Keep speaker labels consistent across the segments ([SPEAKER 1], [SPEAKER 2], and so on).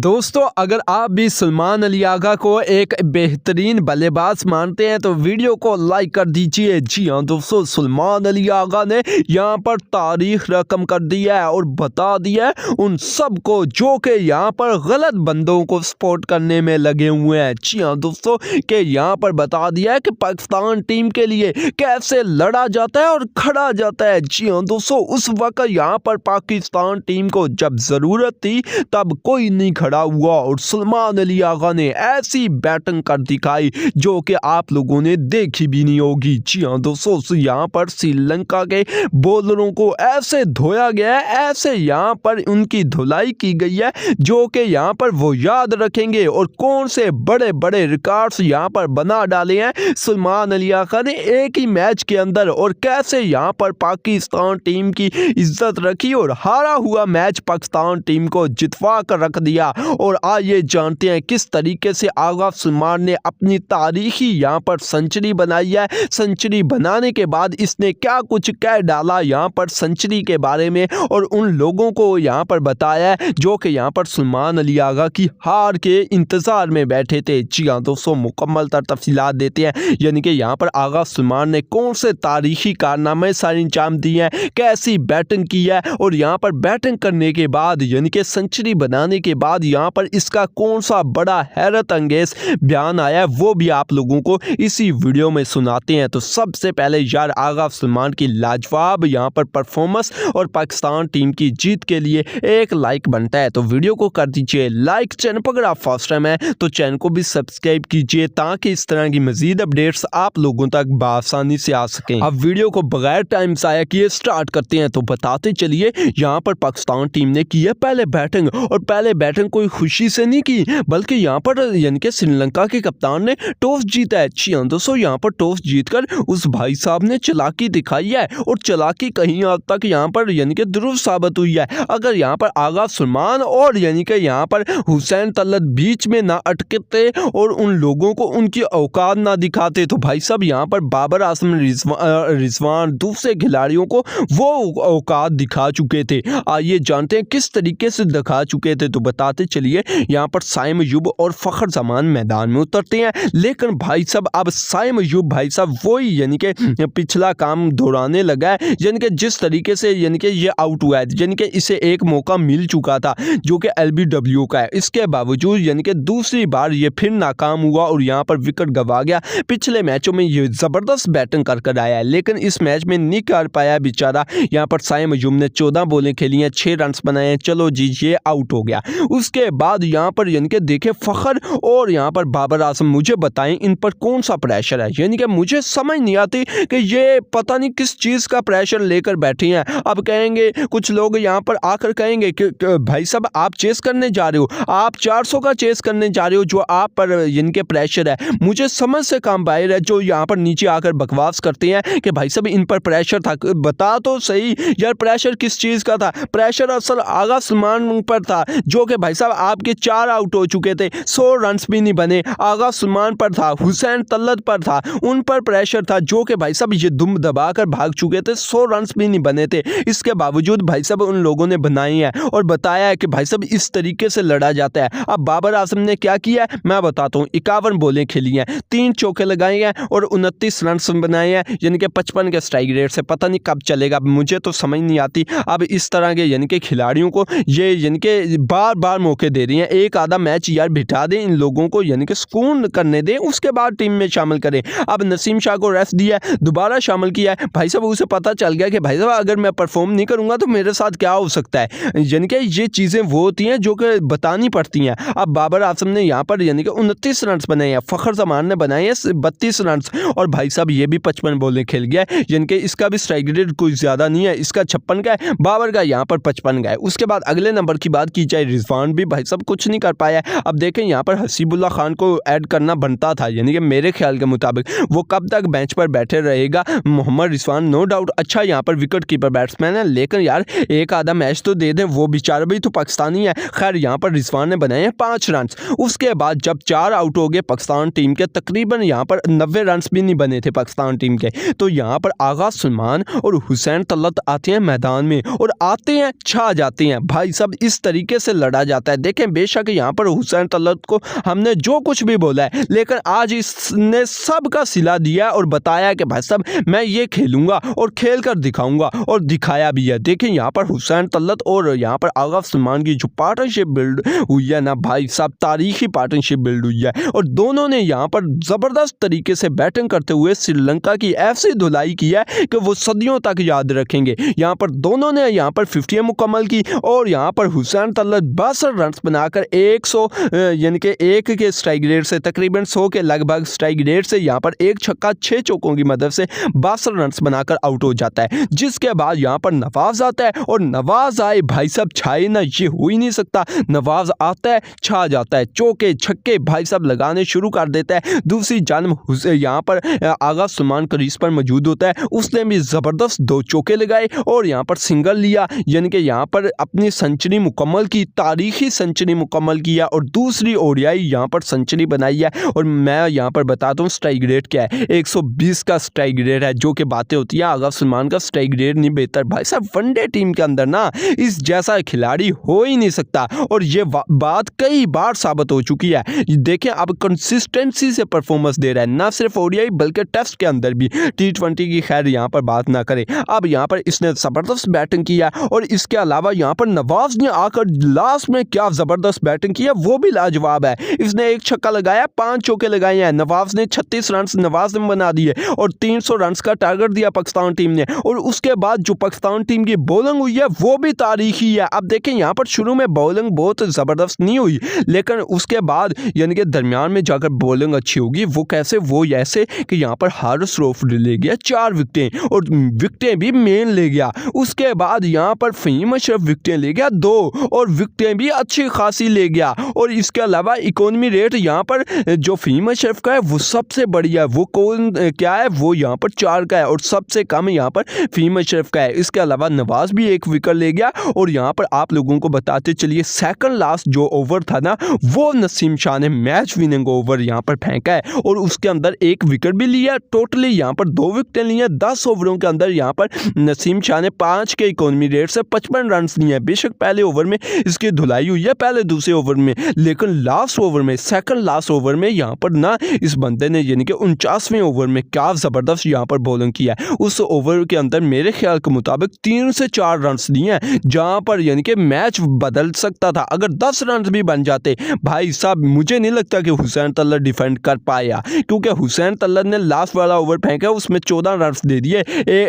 [SPEAKER 1] दोस्तों, अगर आप भी सलमान अली आगा को एक बेहतरीन बल्लेबाज मानते हैं तो वीडियो को लाइक कर दीजिए। जी हाँ दोस्तों, सलमान अली आगा ने यहाँ पर तारीख रकम कर दी है और बता दिया है उन सब को जो कि यहाँ पर गलत बंदों को सपोर्ट करने में लगे हुए हैं। जी हाँ दोस्तों, कि यहाँ पर बता दिया है कि पाकिस्तान टीम के लिए कैसे लड़ा जाता है और खड़ा जाता है। जी हाँ दोस्तों, उस वक्त यहाँ पर पाकिस्तान टीम को जब ज़रूरत थी तब कोई नहीं खड़ा हुआ और सलमान अली आगा ने ऐसी बैटिंग कर दिखाई जो कि आप लोगों ने देखी भी नहीं होगी। जी हाँ दोस्तों, यहाँ पर श्रीलंका के बॉलरों को ऐसे धोया गया है, ऐसे यहाँ पर उनकी धुलाई की गई है जो कि यहाँ पर वो याद रखेंगे और कौन से बड़े बड़े रिकॉर्ड्स यहाँ पर बना डाले हैं सलमान अली आगा ने एक ही मैच के अंदर, और कैसे यहाँ पर पाकिस्तान टीम की इज्जत रखी और हारा हुआ मैच पाकिस्तान टीम को जितवा कर रख दिया। और आइए जानते हैं किस तरीके से आगा सलमान ने अपनी तारीखी यहाँ पर सेंचुरी बनाई है। सेंचुरी बनाने के बाद इसने क्या कुछ कह डाला यहाँ पर सेंचुरी के बारे में और उन लोगों को यहाँ पर बताया है जो कि यहाँ पर सलमान अली आगा की हार के इंतजार में बैठे थे। जी हाँ दोस्तों, मुकम्मल तफसीलात देते हैं, यानी कि यहाँ पर आगा सलमान ने कौन से तारीखी कारनामे सारे अंजाम दिए हैं, कैसी बैटिंग की है और यहाँ पर बैटिंग करने के बाद यानी कि सेंचुरी बनाने के बाद यहाँ पर इसका कौन सा बड़ा हैरत अंगेज बयान आया है वो भी आप लोगों को इसी वीडियो में सुनाते हैं। तो सबसे पहले यार आगा सलमान की लाजवाब यहाँ पर परफॉर्मेंस और पाकिस्तान टीम की जीत के लिए एक लाइक बनता है, तो वीडियो को कर दीजिए लाइक। चैनल पर अगर आप फर्स्ट टाइम है तो चैनल को भी सब्सक्राइब कीजिए ताकि इस तरह की मजीद अपडेट्स आप लोगों तक बआसानी से आ सकें। अब वीडियो को बगैर टाइम ज़ाया किए स्टार्ट करते हैं। तो बताते चलिए, यहाँ पर पाकिस्तान टीम ने की है पहले बैटिंग, और पहले बैटिंग कोई खुशी से नहीं की बल्कि यहाँ पर यानी कि श्रीलंका के कप्तान ने टॉस जीता है। जी हाँ दोस्तों, यहाँ पर टॉस जीतकर उस भाई साहब ने चालाकी दिखाई है और चालाकी कहीं हद तक यहाँ पर यानी कि दुरुस्त साबित हुई है। अगर यहाँ पर आगा सलमान और यानी कि यहाँ पर हुसैन तलत बीच में ना अटकते और उन लोगों को उनकी औकात ना दिखाते तो भाई साहब यहाँ पर बाबर आजम रिजवान दूसरे खिलाड़ियों को वो औकात दिखा चुके थे। आइए जानते हैं किस तरीके से दिखा चुके थे। तो बताते चलिए, यहाँ पर साइम अयूब और फ़खर जमान मैदान में उतरते हैं, लेकिन भाई साहब अब साइम अयूब भाई साहब वही यानी कि पिछला काम दोहराने लगा है, यानी कि जिस तरीके से यानी कि ये आउट हुआ है, यानी कि इसे एक मौका मिल चुका था जो कि LBW का है, इसके बावजूद यानी कि दूसरी बार ये फिर नाकाम हुआ और यहाँ पर विकेट गंवा गया। पिछले मैचों में ये ज़बरदस्त बैटिंग कर आया है लेकिन इस मैच में नहीं कर पाया बेचारा। यहाँ पर साइम अयूब ने 14 बॉलें खेली हैं, 6 रन बनाए हैं, चलो जी ये आउट हो गया। उसके बाद यहाँ पर यानी कि देखे फ़खर और यहाँ पर बाबर आजम, मुझे बताएं इन पर कौन सा प्रेशर है, यानी कि मुझे समझ नहीं आती कि ये पता नहीं किस चीज़ का प्रेशर लेकर बैठे हैं। अब कहेंगे कुछ लोग यहाँ पर आकर कहेंगे कि भाई साहब आप चेस करने जा रहे हो, आप 400 का चेस करने जा रहे हो, जो आप पर इनके प्रेशर है। मुझे समझ से काम बाहर है जो यहाँ पर नीचे आकर बकवास करते हैं कि भाई साहब इन पर प्रेशर था। बता तो सही यार, प्रेशर किस चीज़ का था? प्रेशर असल आगा सलमान पर था जो कि भाई साहब आपके 4 आउट हो चुके थे, 100 रन भी नहीं बने। आगा सलमान पर था, हुसैन तलत पर था, उन पर प्रेशर था जो कि भाई साहब ये दुम दबाकर भाग चुके थे, 100 रन भी नहीं बने थे। इसके बावजूद भाई साहब उन लोगों ने बनाई है और बताया है कि भाई साहब इस तरीके से लड़ा जाता है। अब बाबर आजम ने क्या किया है मैं बताता हूँ। 51 बॉलें खेली हैं, 3 चौके लगाए हैं और 29 रन बनाए हैं, यानी कि 55 के स्ट्राइक रेट से। पता नहीं कब चलेगा, मुझे तो समझ नहीं आती। अब इस तरह के यानी कि खिलाड़ियों को ये यानी कि बार बार मौके दे रही हैं। एक आधा मैच यार बिठा दें इन लोगों को, यानी कि सुकून करने दें, उसके बाद टीम में शामिल करें। अब नसीम शाह को रेस्ट दिया है, दोबारा शामिल किया है। भाई साहब उसे पता चल गया कि भाई साहब अगर मैं परफॉर्म नहीं करूंगा तो मेरे साथ क्या हो सकता है, यानी कि ये चीज़ें वो होती हैं जो कि बतानी पड़ती हैं। अब बाबर आजम ने यहाँ पर यानी कि 29 रन बनाए हैं, फ़खर जमान ने बनाए हैं 32 रन और भाई साहब ये भी 55 बॉलें खेल गया है, यानी कि इसका भी स्ट्राइक रेट कोई ज़्यादा नहीं है, इसका 56 का है, बाबर का यहाँ पर 55 का है। उसके बाद अगले नंबर की बात की जाए, रिजवान भी भाई साहब कुछ नहीं कर पाया। अब देखें यहाँ पर हसीबुल्ला खान को ऐड करना बनता था, यानी कि मेरे ख्याल के मुताबिक वो कब तक बेंच पर बैठे रहेगा। मोहम्मद रिजवान नो डाउट अच्छा यहाँ पर विकेट कीपर बैट्समैन है, लेकिन यार एक आधा मैच तो दे दें, वो बेचारा भी तो पाकिस्तानी है। खैर यहाँ पर रिजवान ने बनाए हैं 5 रन। उसके बाद जब 4 आउट हो गए पाकिस्तान टीम के, तकरीबन यहाँ पर 90 रन भी नहीं बने थे पाकिस्तान टीम के, तो यहाँ पर आगा सलमान और हुसैन तलत आते हैं मैदान में और आते हैं छा जाते हैं। भाई साहब इस तरीके से लड़ा जाता सकता है। देखें बेशक यहाँ पर हुसैन तलत को हमने जो कुछ भी बोला है, लेकिन आज इसने सबका सिला दिया और बताया कि भाई साहब मैं ये खेलूंगा और खेल कर दिखाऊंगा, और दिखाया भी है। देखें यहाँ पर हुसैन तलत और यहाँ पर आगा सलमान की जो पार्टनरशिप बिल्ड हुई है ना भाई साहब, तारीखी पार्टनरशिप बिल्ड हुई है, और दोनों ने यहाँ पर ज़बरदस्त तरीके से बैटिंग करते हुए श्रीलंका की ऐसी धुलाई की है कि वो सदियों तक याद रखेंगे। यहाँ पर दोनों ने यहाँ पर 50 मुकम्मल की, और यहाँ पर हुसैन तलत 62 रन बनाकर 100 यानी कि 1 के स्ट्राइक रेट से तकरीबन 100 के लगभग स्ट्राइक रेट से यहाँ पर 1 छक्का 6 चौकों की मदद से 62 रन बनाकर आउट हो जाता है। जिसके बाद यहाँ पर नवाज आता है, और नवाज आए भाई साहब छाए ना, ये हो ही नहीं सकता। नवाज आता है, छा जाता है, चौके छक्के भाई साहब लगाने शुरू कर देता है। दूसरी जानब यहाँ पर आगा सलमान क्रीज पर मौजूद होता है, उसने भी ज़बरदस्त 2 चौके लगाए और यहाँ पर सिंगल लिया, यानी कि यहाँ पर अपनी सेंचुरी मुकम्मल की, तारीखी सेंचुरी मुकम्मल किया, और दूसरी ओडियाई यहाँ पर सेंचुरी बनाई है। और मैं यहाँ पर बताता हूँ स्ट्राइक रेट क्या है, 120 का स्ट्राइक रेट है। जो कि बातें होती हैं, आगा सलमान का स्ट्राइक रेट नहीं बेहतर भाई साहब, वनडे टीम के अंदर ना इस जैसा खिलाड़ी हो ही नहीं सकता, और ये बात कई बार साबित हो चुकी है। देखें अब कंसिस्टेंसी से परफॉर्मेंस दे रहा है, ना सिर्फ ओडीआई बल्कि टेस्ट के अंदर भी। T20 की खैर यहाँ पर बात ना करें। अब यहाँ पर इसने ज़बरदस्त बैटिंग किया, और इसके अलावा यहाँ पर नवाज ने आकर लास्ट में क्या ज़बरदस्त बैटिंग किया, वो भी लाजवाब है। इसने 1 छक्का लगाया, 5 चौके लगाए हैं। नवाज ने 36 रन नवाज ने बना दिए, और 300 रन का टारगेट दिया पाकिस्तान टीम ने। और उसके बाद जो पाकिस्तान टीम की बॉलिंग हुई है वो भी तारीखी है। अब देखें यहाँ पर शुरू में बॉलिंग बहुत ज़बरदस्त नहीं हुई, लेकिन उसके बाद यानी कि दरमियान में जाकर बॉलिंग अच्छी होगी। वो कैसे, वो ऐसे कि यहाँ पर हारिस रऊफ ले गया 4 विकेटें, और विकेटें भी मेन ले गया। उसके बाद यहाँ पर फ़हीम अशरफ विकेटें ले गया 2, और विकेटें भी अच्छी खासी ले गया। और इसके अलावा इकोनॉमी रेट यहाँ पर जो फ़हीम अशरफ का है वो सबसे बढ़िया है, वो कौन क्या है, वो यहाँ पर 4 का है, और सबसे कम यहाँ पर फ़हीम अशरफ का है। इसके अलावा नवाज भी 1 विकेट ले गया। और यहाँ पर आप लोगों को बताते चलिए, सेकंड लास्ट जो ओवर था ना, वो नसीम शाह ने मैच विनिंग ओवर यहाँ पर फेंका है, और उसके अंदर 1 विकेट भी लिया। टोटली यहाँ पर 2 विकेटें ली हैं। 10 ओवरों के अंदर यहाँ पर नसीम शाह ने 5 के इकोनॉमी रेट से 55 रन लिए हैं। बेशक पहले ओवर में इसकी धुलाई हुई है, पहले दूसरे ओवर में, लेकिन लास्ट ओवर में, सेकंड लास्ट ओवर में यहाँ पर ना इस बंदे ने यानी कि 49वें ओवर में क्या ज़बरदस्त यहाँ पर बॉलिंग किया है। उस ओवर के अंदर मेरे ख्याल के मुताबिक 3 से 4 रन दिए हैं, जहाँ पर यानी कि मैच बदल सकता था। अगर 10 रन भी बन जाते भाई साहब, मुझे नहीं लगता कि हुसैन तलत डिफेंड कर पाया, क्योंकि हुसैन तलत ने लास्ट वाला ओवर फेंका, उसमें 14 रन दे दिए।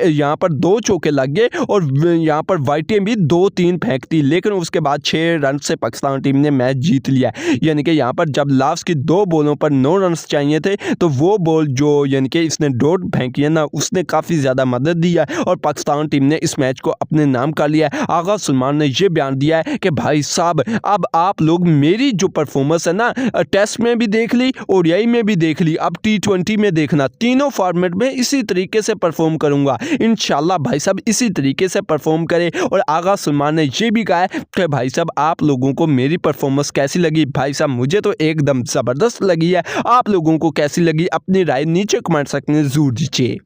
[SPEAKER 1] यहाँ पर 2 चौके लग गए, और यहाँ पर वाइटें भी 2-3 फेंकती, लेकिन उसके बाद 6 रन से पाकिस्तान टीम ने मैच जीत लिया। यानी कि यहाँ पर जब लास्ट की 2 बॉलों पर 9 रन चाहिए थे, तो वो बॉल जो यानी कि इसने डॉट फेंकी है ना, उसने काफ़ी ज़्यादा मदद दी है, और पाकिस्तान टीम ने इस मैच को अपने नाम कर लिया है। आगा सलमान ने यह बयान दिया है कि भाई साहब अब आप लोग मेरी जो परफॉर्मेंस है ना, टेस्ट में भी देख ली, ओडीआई में भी देख ली, अब T20 में देखना, तीनों फॉर्मेट में इसी तरीके से परफॉर्म करूंगा इंशाल्लाह। भाई साहब इसी तरीके से परफॉर्म करे। और आगा सलमान ने यह भी कहा है कि भाई साहब आप लोगों को मेरी परफॉर्मेंस कैसी लगी। भाई साहब मुझे तो एकदम ज़बरदस्त लगी है, आप लोगों को कैसी लगी अपनी राय नीचे कमेंट सेक्शन में ज़रूर दीजिए।